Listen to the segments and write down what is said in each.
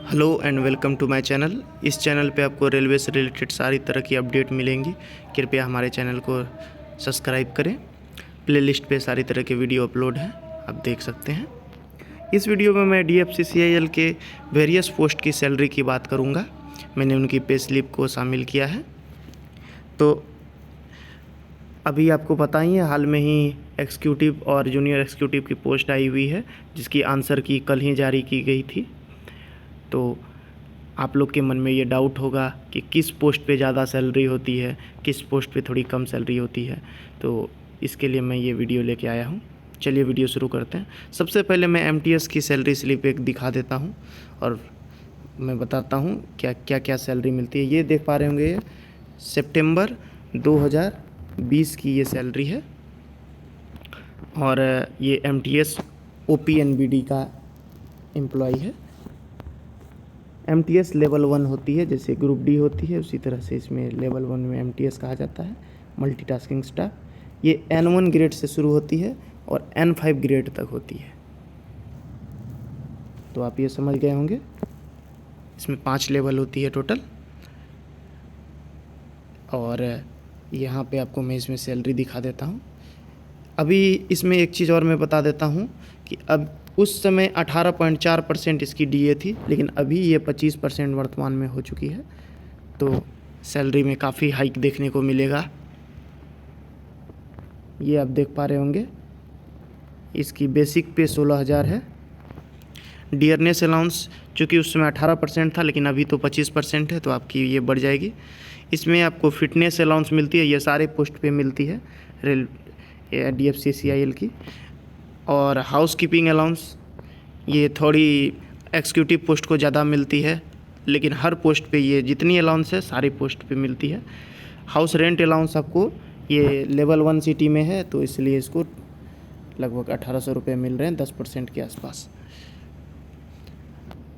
Hello and welcome to my channel. इस channel पे आपको रेलवे से रिलेटेड सारी तरह की अपडेट मिलेंगी। कृपया हमारे चैनल को सब्सक्राइब करें। प्लेलिस्ट पे सारी तरह के वीडियो अपलोड हैं, आप देख सकते हैं। इस वीडियो में मैं DFCCIL के वेरियस पोस्ट की सैलरी की बात करूंगा। मैंने उनकी पे स्लिप को शामिल किया है। तो अभी आपको पता ही है, हाल में ही एग्जीक्यूटिव और जूनियर एग्जीक्यूटिव की पोस्ट आई हुई है, जिसकी आंसर की कल ही जारी की गई थी। तो आप लोग के मन में ये डाउट होगा कि किस पोस्ट पे ज़्यादा सैलरी होती है, किस पोस्ट पे थोड़ी कम सैलरी होती है। तो इसके लिए मैं ये वीडियो लेके आया हूँ। चलिए वीडियो शुरू करते हैं। सबसे पहले मैं MTS की सैलरी स्लिप एक दिखा देता हूँ और मैं बताता हूँ क्या क्या क्या सैलरी मिलती है। ये देख पा रहे होंगे, ये सितंबर 2020 की ये सैलरी है और ये MTS OPNBD का एम्प्लॉय है। MTS लेवल 1 होती है, जैसे ग्रुप डी होती है उसी तरह से इसमें लेवल 1 में MTS कहा जाता है, मल्टीटास्किंग स्टाफ। ये N1 ग्रेड से शुरू होती है और N5 ग्रेड तक होती है। तो आप ये समझ गए होंगे। इसमें 5 लेवल होती है टोटल। और यहाँ पे आपको मैं इसमें सैलरी दिखा देता हूँ। अभी इसमें एक चीज़ और मैं बता देता हूँ कि अब उस समय 18.4% इसकी DA थी, लेकिन अभी ये 25% वर्तमान में हो चुकी है। तो सैलरी में काफ़ी हाइक देखने को मिलेगा। ये आप देख पा रहे होंगे, इसकी बेसिक पे 16,000 है। डियरनेस अलाउंस चूँकि उस समय 18% था, लेकिन अभी तो 25% है, तो आपकी ये बढ़ जाएगी। इसमें आपको फिटनेस अलाउंस मिलती है, ये सारे पोस्ट पे मिलती है DFCCIL की। और हाउस कीपिंग अलाउंस ये थोड़ी एग्जीक्यूटिव पोस्ट को ज़्यादा मिलती है, लेकिन हर पोस्ट पे ये जितनी अलाउंस है सारी पोस्ट पे मिलती है। हाउस रेंट अलाउंस आपको ये लेवल 1 सिटी में है, तो इसलिए इसको लगभग 1800 रुपये मिल रहे हैं, 10% के आसपास।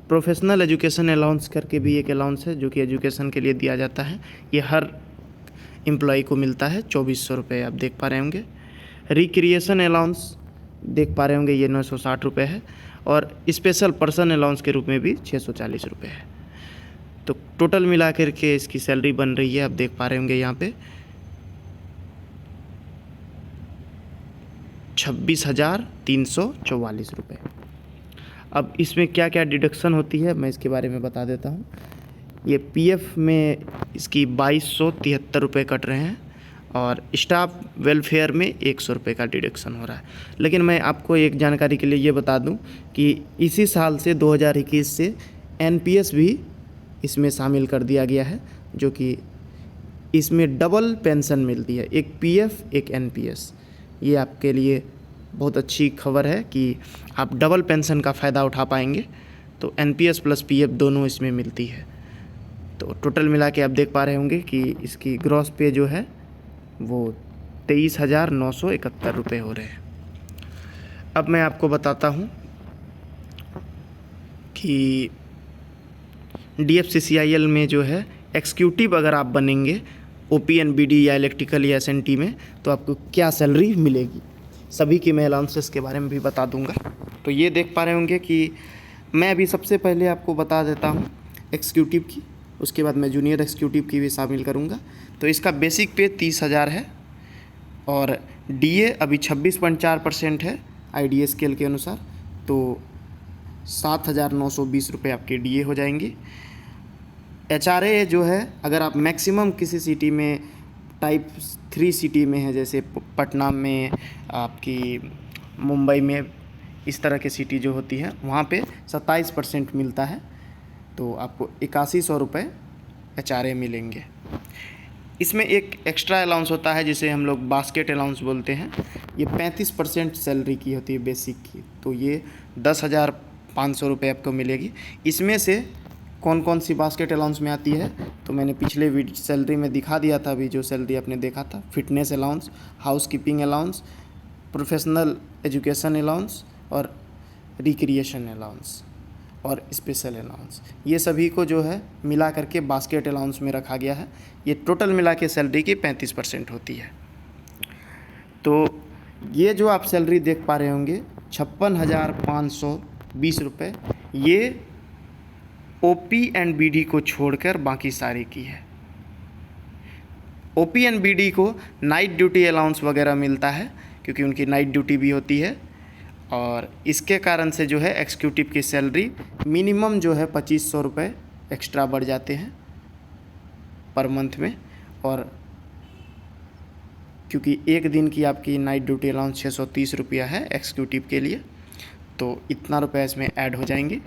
प्रोफेशनल एजुकेशन अलाउंस करके भी एक अलाउंस है, जो कि एजुकेशन के लिए दिया जाता है। ये हर एम्प्लॉय को मिलता है, 2400 रुपये आप देख पा रहे होंगे। रिक्रिएशन अलाउंस देख पा रहे होंगे, ये 960 रुपये है। और स्पेशल पर्सन अलाउंस के रूप में भी 640 रुपये है। तो टोटल मिला करके इसकी सैलरी बन रही है, आप देख पा रहे होंगे यहाँ पे 26,344 रुपये। अब इसमें क्या क्या डिडक्शन होती है मैं इसके बारे में बता देता हूँ। ये PF में इसकी 2273 रुपये कट रहे हैं और स्टाफ वेलफेयर में 100 रुपये का डिडक्शन हो रहा है। लेकिन मैं आपको एक जानकारी के लिए ये बता दूं कि इसी साल से 2021 से NPS भी इसमें शामिल कर दिया गया है, जो कि इसमें डबल पेंशन मिलती है, एक PF एक NPS। ये आपके लिए बहुत अच्छी खबर है कि आप डबल पेंशन का फ़ायदा उठा पाएंगे। तो NPS प्लस PF दोनों इसमें मिलती है। तो टोटल मिला के आप देख पा रहे होंगे कि इसकी ग्रॉस पे जो है वो 23,971 रुपये हो रहे हैं। अब मैं आपको बताता हूँ कि DFCCIL में जो है एग्जीक्यूटिव अगर आप बनेंगे OPNBD या इलेक्ट्रिकल या SNT में, तो आपको क्या सैलरी मिलेगी। सभी की मैं अलाउंसेस के बारे में भी बता दूंगा। तो ये देख पा रहे होंगे कि मैं अभी सबसे पहले आपको बता देता हूँ एग्जीक्यूटिव की, उसके बाद मैं जूनियर एग्जीक्यूटिव की भी शामिल करूँगा। तो इसका बेसिक पे 30,000 है और DA अभी 26.4% है IDA स्केल के अनुसार। तो 7,920 रुपये आपके DA हो जाएंगी। HRA जो है, अगर आप मैक्सिमम किसी सिटी में टाइप 3 सिटी में है, जैसे पटना में, आपकी मुंबई में, इस तरह के सिटी जो होती है वहाँ पे 27% मिलता है। तो आपको 8100 रुपये HRA मिलेंगे। इसमें एक एक्स्ट्रा अलाउंस होता है जिसे हम लोग बास्केट अलाउंस बोलते हैं। ये 35% सैलरी की होती है बेसिक की, तो ये 10,500 रुपये आपको मिलेगी। इसमें से कौन कौन सी बास्केट अलाउंस में आती है तो मैंने पिछले सैलरी में दिखा दिया था। अभी जो सैलरी आपने देखा था, fitness allowance, house keeping allowance, professional education allowance और रिक्रिएशन अलाउंस और स्पेशल अलाउंस, ये सभी को जो है मिला करके बास्केट अलाउंस में रखा गया है। ये टोटल मिला के सैलरी की 35% होती है। तो ये जो आप सैलरी देख पा रहे होंगे 56,520 रुपये, ये ओपी एंड बीडी को छोड़कर बाकी सारे की है। ओपी एंड बीडी को नाइट ड्यूटी अलाउंस वगैरह मिलता है क्योंकि उनकी नाइट ड्यूटी भी होती है, और इसके कारण से जो है एग्जीक्यूटिव की सैलरी मिनिमम जो है 2500 रुपये एक्स्ट्रा बढ़ जाते हैं पर मंथ में। और क्योंकि एक दिन की आपकी नाइट ड्यूटी अलाउंस 630 रुपया है एग्जीक्यूटिव के लिए, तो इतना रुपये इसमें ऐड हो जाएंगे,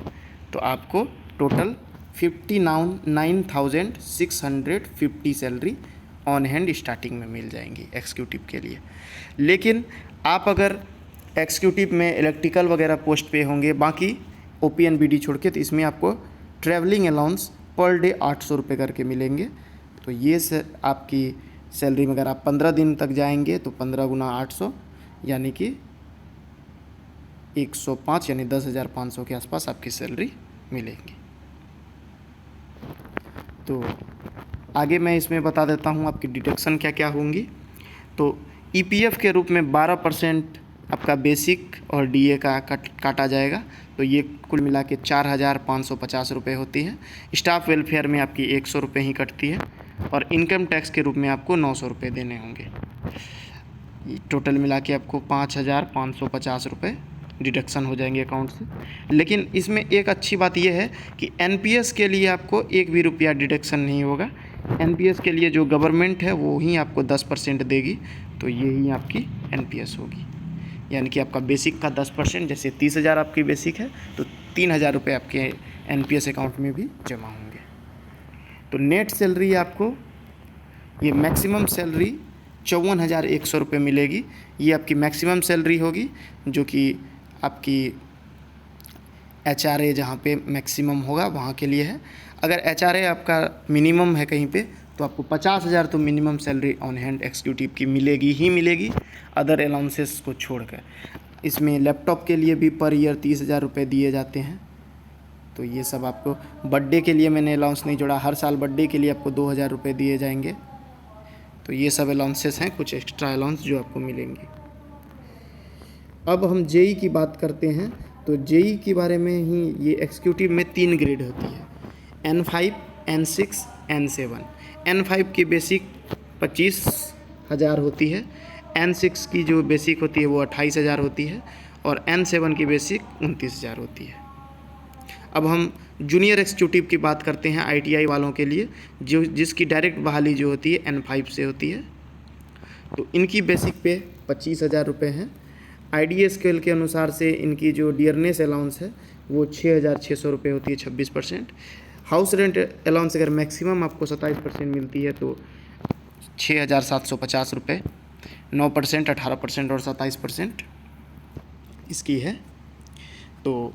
तो आपको total 59,650 salary on hand starting में मिल जाएंगी एग्जीक्यूटिव के लिए। लेकिन आप अगर एग्जीक्यूटिव में इलेक्ट्रिकल वगैरह पोस्ट पे होंगे, बाकी ओपी एंड बीडी छोड़ के, तो इसमें आपको ट्रैवलिंग अलाउंस पर डे 800 रुपये करके मिलेंगे। तो ये आपकी सैलरी में अगर आप 15 दिन तक जाएंगे तो 15 गुना 800 यानी कि 105 यानी 10,500 के आसपास आपकी सैलरी मिलेंगी। तो आगे मैं इसमें बता देता हूँ आपकी डिडक्शन क्या क्या होंगी। तो ईपीएफ के रूप में 12% आपका बेसिक और डीए का काटा जाएगा, तो ये कुल मिला के 4,550 रुपये होती है। स्टाफ वेलफेयर में आपकी 100 रुपये ही कटती है, और इनकम टैक्स के रूप में आपको 900 रुपये देने होंगे। टोटल मिला के आपको 5,550 रुपये डिडक्शन हो जाएंगे अकाउंट से। लेकिन इसमें एक अच्छी बात यह है कि एनपीएस के लिए आपको एक भी रुपया डिडक्शन नहीं होगा। एनपीएस के लिए जो गवर्नमेंट है वो ही आपको 10% देगी, तो यही आपकी एनपीएस होगी। यानी कि आपका बेसिक का 10%, जैसे 30,000 आपकी बेसिक है तो 3,000 रुपये आपके एनपीएस अकाउंट में भी जमा होंगे। तो नेट सैलरी आपको ये मैक्सिमम सैलरी 54,100 रुपये मिलेगी। ये आपकी मैक्सिमम सैलरी होगी, जो कि आपकी एचआरए जहाँ पे मैक्सिमम होगा वहाँ के लिए है। अगर एचआरए आपका मिनिमम है कहीं पे, तो आपको 50,000 तो minimum salary on hand executive की मिलेगी ही मिलेगी, अदर अलाउंसेस को छोड़कर। इसमें लैपटॉप के लिए भी पर ईयर 30,000 रुपये दिए जाते हैं। तो ये सब आपको, बर्थडे के लिए मैंने अलाउंस नहीं जोड़ा, हर साल बर्थडे के लिए आपको 2,000 रुपये दिए जाएंगे। तो ये सब अलाउंसेस हैं, कुछ एक्स्ट्रा अलाउंस जो आपको मिलेंगे। अब हम जेई की बात करते हैं। तो जेई के बारे में ही, ये एग्जीक्यूटिव में 3 ग्रेड होती है, N5, N6, N7। N5 की बेसिक 25,000 होती है, N6 की जो बेसिक होती है वो 28,000 होती है, और N7 की बेसिक 29,000 होती है। अब हम जूनियर एग्जीक्यूटिव की बात करते हैं आईटीआई वालों के लिए, जो जिसकी डायरेक्ट बहाली जो होती है N5 से होती है। तो इनकी बेसिक पे 25,000 रुपये हैं। आईडीए स्केल के अनुसार से इनकी जो डियरनेस अलाउंस है वो 6,600 रुपये होती है, 26%। हाउस रेंट अलाउंस अगर मैक्सिमम आपको 27% मिलती है तो 6,750 रुपये, 9%, 18% और 27% इसकी है। तो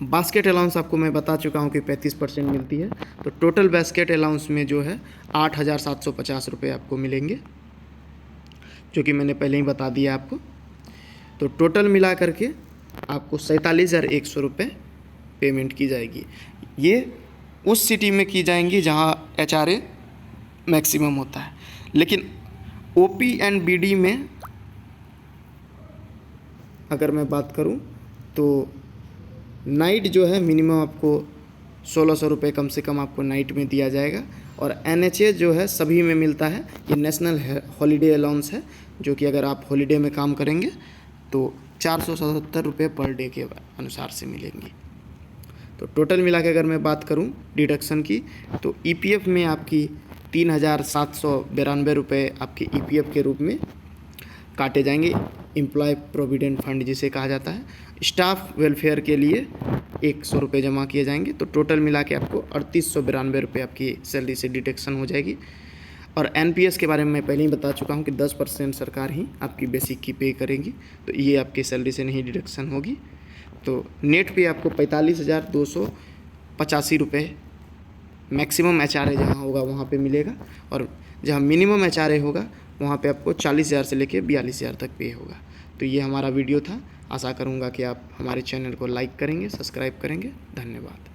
बास्केट अलाउंस आपको मैं बता चुका हूँ कि 35% मिलती है। तो टोटल बास्केट अलाउंस में जो है 8,750 रुपये आपको मिलेंगे, जो कि मैंने पहले ही बता दिया आपको। तो टोटल मिला करके आपको 47,100 रुपये पेमेंट की जाएगी। ये उस सिटी में की जाएंगी जहाँ एचआरए मैक्सिमम होता है। लेकिन ओपी एंड बीडी में अगर मैं बात करूँ तो नाइट जो है मिनिमम आपको 1,600 रुपये कम से कम आपको नाइट में दिया जाएगा। और एनएचए जो है सभी में मिलता है, ये नेशनल हॉलीडे अलाउंस है, जो कि अगर आप हॉलीडे में काम करेंगे तो 477 रुपये पर डे के अनुसार से मिलेंगी। तो टोटल मिला के अगर मैं बात करूं डिडक्शन की, तो ईपीएफ में आपकी 3,792 रुपये आपके ईपीएफ के रूप में काटे जाएंगे, एम्प्लॉय प्रोविडेंट फंड जिसे कहा जाता है। स्टाफ वेलफेयर के लिए 100 रुपये जमा किए जाएंगे। तो टोटल मिला के आपको 3,892 रुपये आपकी सैलरी से डिडक्शन हो जाएगी। और एनपीएस के बारे में मैं पहले ही बता चुका हूँ कि 10% सरकार ही आपकी बेसिक की पे करेगी, तो ये आपकी सैलरी से नहीं डिडक्शन होगी। तो नेट पे आपको 45,285 रुपये मैक्सिमम एचआरए जहाँ होगा वहाँ पे मिलेगा, और जहाँ मिनिमम एचआरए होगा वहाँ पे आपको 40,000 से लेके 42,000 तक पे होगा। तो ये हमारा वीडियो था। आशा करूँगा कि आप हमारे चैनल को लाइक करेंगे, सब्सक्राइब करेंगे। धन्यवाद।